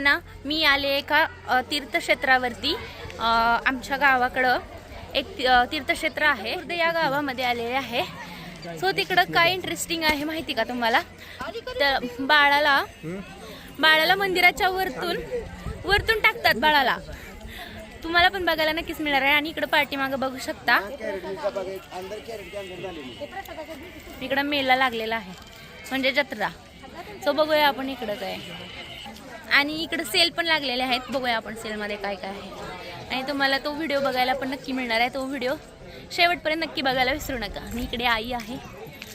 ना मी आले एका तीर्थक्षेत्रावरती। आमच्या गावाकडं एक तीर्थक्षेत्र आहे, या गावामध्ये आलेले आहे। सो तिकडं काय इंटरेस्टिंग आहे माहिती का तुम्हाला? तर बाळाला मंदिराच्या वरतून टाकतात बाळाला। तुम्हाला पण बघायला नक्कीच मिळणार आहे। आणि इकडे पाठीमागं बघू शकता, इकडं मेला लागलेला आहे म्हणजे जत्रा। सो बघूया आपण इकडं काय, आणि इकडे सेल पण लागलेले आहेत। बघूया आपण सेलमध्ये काय काय आहे, आणि तुम्हाला तो व्हिडिओ बघायला पण नक्की मिळणार आहे। तो व्हिडिओ शेवटपर्यंत नक्की बघायला विसरू नका। आणि इकडे आई आहे,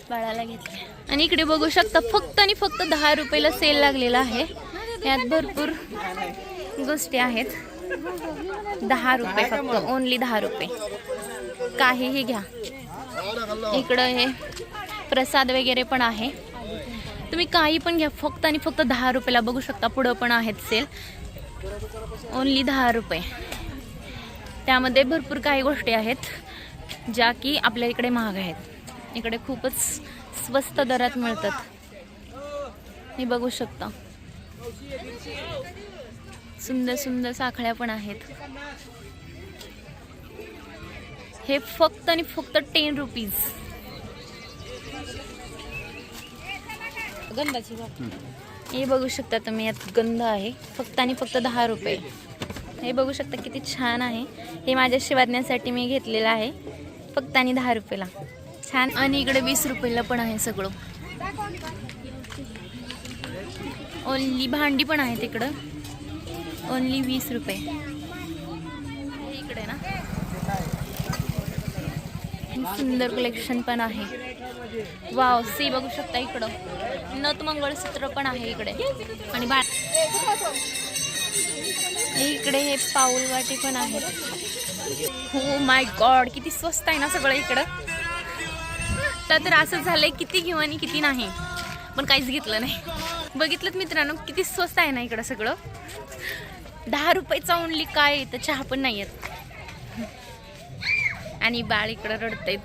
बाळाला घेतले। आणि इकडे बघू शकता फक्त आणि फक्त 10 रुपयाला सेल लागलेला आहे। यात भरपूर गोष्टी आहेत। 10 रुपये फक्त, ओनली 10 रुपये, काहीही घ्या। इकडं हे प्रसाद वगैरे पण आहे, तुम्ही काही पण घ्या, फक्त आणि फक्त 10 रुपयाला। बघू शकता पुढं पण आहेत सेल, ओनली 10 रुपये। त्यामध्ये भरपूर काही गोष्टी आहेत ज्या की आपल्या इकडे महाग आहेत, इकडे खूपच स्वस्त दरात मिळतात। हे बघू शकता, सुंदर सुंदर साखळ्या पण आहेत। हे फक्त आणि फक्त 10 रुपीज। गंधाची हे बघू शकता तुम्ही, यात गंध आहे, फक्त आणि फक्त 10 रुपये। हे बघू शकता किती छान आहे। हे माझ्या शिवाजण्यासाठी मी घेतलेलं आहे, फक्त आणि 10 रुपयाला, छान। आणि इकडे 20 रुपयाला पण आहे सगळं। ओनली भांडी पण आहे तिकडं, ओनली 20 रुपये। इकडे ना सुंदर कलेक्शन पण आहे। वाव, सी बघू शकता, इकडं नथ मंगळसूत्र पण आहे इकडे। आणि इकडे हे पाऊल वाटी पण आहे। हो माय गॉड, किती स्वस्त आहे ना सगळं इकडं। तर असं झालंय किती घेऊ आणि किती नाही, पण काहीच घेतलं नाही। बघितलं मित्रांनो किती स्वस्त आहे ना इकडं सगळं। 10 रुपयाचा ओनली काय येतं, चहा पण नाही येत। आणि बाळ इकडं रडतंय,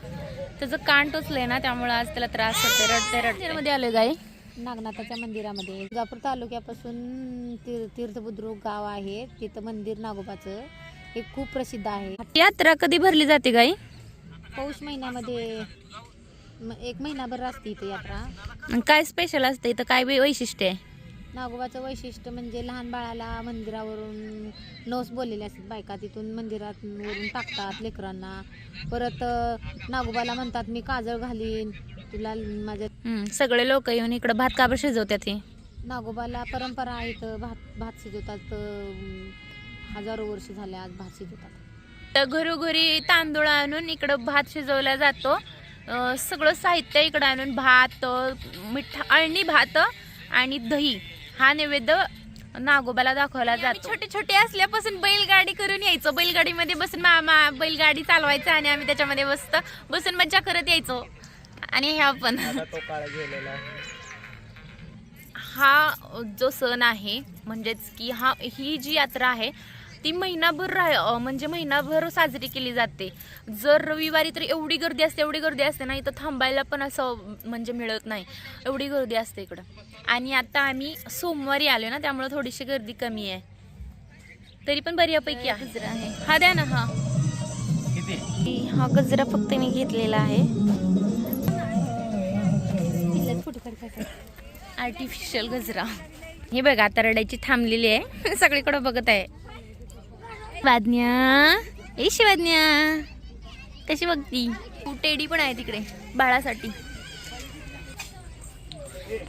त्याचं कान टोचलंय ना, त्यामुळे आज त्याला त्रास होतोय, रडते मध्ये आलं गाय नागनाथाच्या मंदिरामध्ये। तुळजापूर तालुक्यापासून तीर्थबुद्रुक गाव आहे, तिथं मंदिर नागोबाचं हे खूप प्रसिद्ध आहे। यात्रा कधी भरली जाते गाई? पौष महिन्यामध्ये 1 महिनाभर असते इथं यात्रा। काय स्पेशल असते इथं, काय वैशिष्ट्य आहे? नागोबाचं वैशिष्ट्य म्हणजे लहान बाळाला मंदिरावरून नवस बोललेले असतात बायका, तिथून मंदिरावरून टाकतात लेकरांना। परत नागोबाला म्हणतात मी काजळ घालीन तुला माझ्या। सगळे लोक येऊन इकडं भात काबर शिजवतात। हे नागोबाला परंपरा आहे, इथं भात शिजवतात। हजारो वर्ष झाले आज भात शिजवतात। तर घरोघरी तांदूळ आणून इकडं भात शिजवला जातो। सगळं साहित्य इकडं आणून भात, अळणी भात आणि दही हा नैवेद्य नागोबाला दाखवला जातो। छोटे छोटे असल्यापासून बैलगाडी करून यायचो, बैलगाडीमध्ये बसून मामा बैलगाडी चालवायचं आणि आम्ही त्याच्यामध्ये बसून मज्जा करत यायचो। आणि ह्या पण हा जो सण आहे, म्हणजेच की ही जी यात्रा आहे ती महिनाभर साजरी केली जाते। जर रविवारी तर एवढी गर्दी असते ना, इथं थांबायला पण असं म्हणजे मिळत नाही, एवढी गर्दी असते इकडं। आणि आता आम्ही सोमवारी आलो ना, त्यामुळे थोडीशी गर्दी कमी आहे, तरी पण बऱ्यापैकी गजरा आहे। हा द्या ना, हा गजरा फक्त मी घेतलेला आहे, आर्टिफिशियल गजरा। हे बघा आता रडायची थांबलेली आहे, सगळीकडे बघत आहे। शिवाज्ञा कशी बघती? टेडी पण आहे तिकडे बाळासाठी।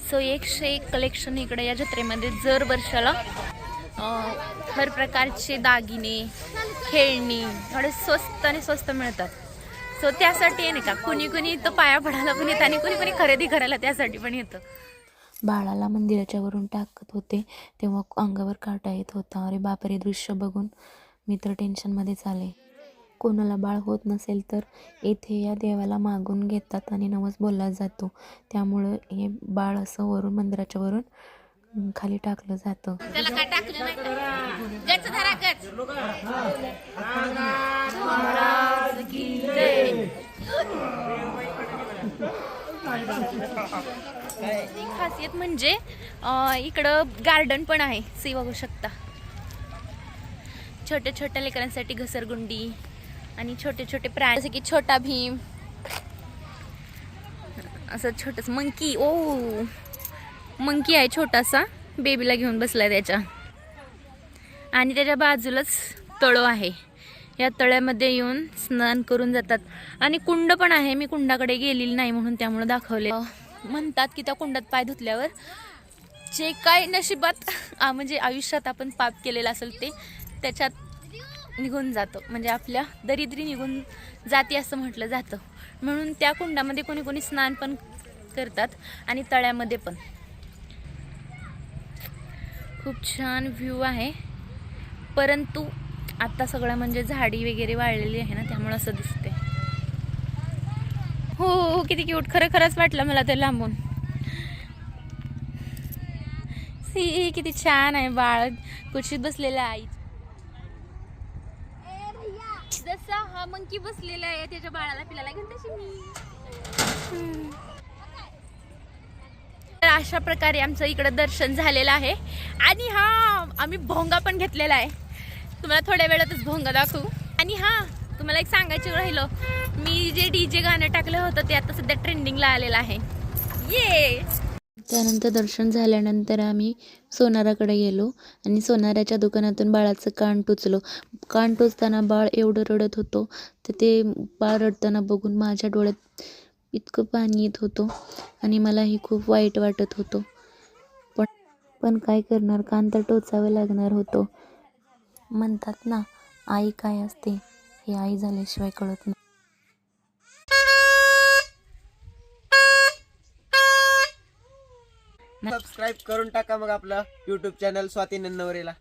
सो 101 कलेक्शन इकडे या जत्रेमध्ये जर वर्षाला हर प्रकारचे दागिने, खेळणी थोडे स्वस्त आणि स्वस्त मिळतात। सो त्यासाठी नाही का कुणी इथं पाया पडायला पण येतं आणि कुणी खरेदी करायला त्यासाठी पण येतं। बाळाला मंदिराच्या वरून टाकत होते तेव्हा अंगावर काटा येत होता। अरे बापरे, दृश्य बघून मी तर टेन्शनमध्येच आले। कोणाला बाळ होत नसेल तर येथे या देवाला मागून घेतात आणि नवस बोलला जातो, त्यामुळं हे बाळ असं वरून मंदिराच्या वरून खाली टाकलं जातं। एक खासियत म्हणजे इकडं गार्डन पण आहे, सी बघू शकता. छोट्या छोट्या लेकरांसाठी घसरगुंडी आणि छोटे छोटे प्राणी जसे की छोटा भीम, असं छोटस मंकी. ओ मंकी आहे छोटासा, बेबीला घेऊन बसलाय त्याच्या. आणि त्याच्या बाजूलाच तळं आहे, या तळ्यामध्ये येऊन स्नान करून जातात. आणि कुंड पण आहे, मी कुंडाकडे गेलेली नाही म्हणून त्यामुळे दाखवले. म्हणतात की त्या कुंडात पाय धुतल्यावर जे काय नशिबात म्हणजे आयुष्यात आपण पाप केलेलं असेल ते त्याच्यात निघून जातं, म्हणजे आपल्या दरिद्री निघून जाते असं म्हटलं जातं. म्हणून त्या कुंडामध्ये कोणी कोणी स्नान पण करतात आणि तळ्यामध्ये पण. खूप छान व्ह्यू आहे, परंतु आता सगळं म्हणजे झाडी वगैरे वाळलेली आहे ना, त्यामुळे असं दिसते. हो किती क्यूट, खरंच वाटलं मला ते लांबून. सी किती छान आहे, बाळ कुशीत बसलेलं आई. जसा हा मंकी बसलेला आहे त्याच्या बाळाला पिलाला घेऊन तशी मी. तर अशा प्रकारे आमचं इकडं दर्शन झालेलं आहे. आणि हा आम्ही भोंगा पण घेतलेला आहे, तुम्हाला थोड्या वेळातच भोंगा दाखवू. आणि हा तुम्हाला एक सांगायचं राहिलं, मी जे DJ गाणं टाकलं होतं ते आता सध्या ट्रेंडिंगला आलेलं आहे. ये त्यानंतर दर्शन झाल्यानंतर आम्ही सोनाराकडे गेलो आणि सोनाराच्या दुकानातून बाळाचं कान टोचलो. कान टोचताना बाळ एवढं रडत होतं, तर ते बाळ रडताना बघून माझ्या डोळ्यात इतकं पाणी येत होतं आणि मलाही खूप वाईट वाटत होतं. पण काय करणार, कान तर टोचावं लागणार होतं. म्हणतात ना, आई काय असते हे आई झाल्याशिवाय कळत नाही. सबस्क्राईब करून टाका मग आपलं YouTube चॅनल स्वाती नन्नवरेला.